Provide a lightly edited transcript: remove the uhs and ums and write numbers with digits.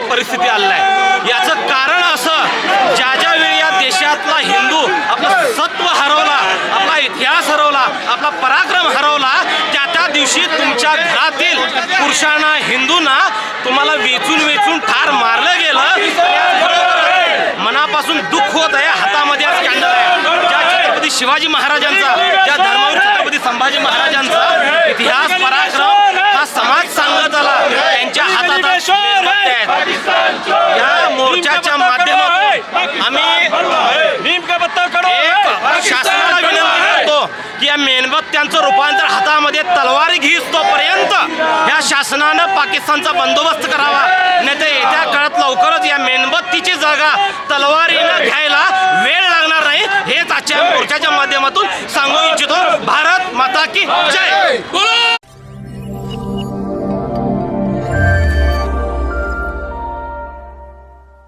परिस्थिती आलेला आहे। याचं कारण असं, ज्या वेळी या देशातला हिंदू आपलं सत्व हरवला, आपला इतिहास हरवला, आपला पराक्रम हरवला, त्या दिवशी तुमच्या घरातील पुरुषांना, हिंदूंना तुम्हाला वेचून वेचून ठार मारलं गेलं। मनापासून दुःख होत आहे। हातामध्ये कॅन्डल आहे, ज्या छत्रपती शिवाजी महाराजांचा, ज्या धर्मवीर छत्रपती संभाजी महाराजांचा इतिहास, पराक्रम हा समाज सांगत आला, त्यांच्या हातात या मोर्चाच्या माध्यमातून आम्ही शासनाला विनंती करतो की या मेणबत्त्यांचं रूपांतर हातामध्ये तलवारी घेईस्तोपर्यंत या शासनानं पाकिस्तानचा बंदोबस्त करावा, नाही तर येत्या काळात लवकरच या मेणबत्तीची जागा तलवारीनं घ्यायला वेळ लागणार नाही, हेच आजच्या मोर्चाच्या माध्यमातून सांगू इच्छितो।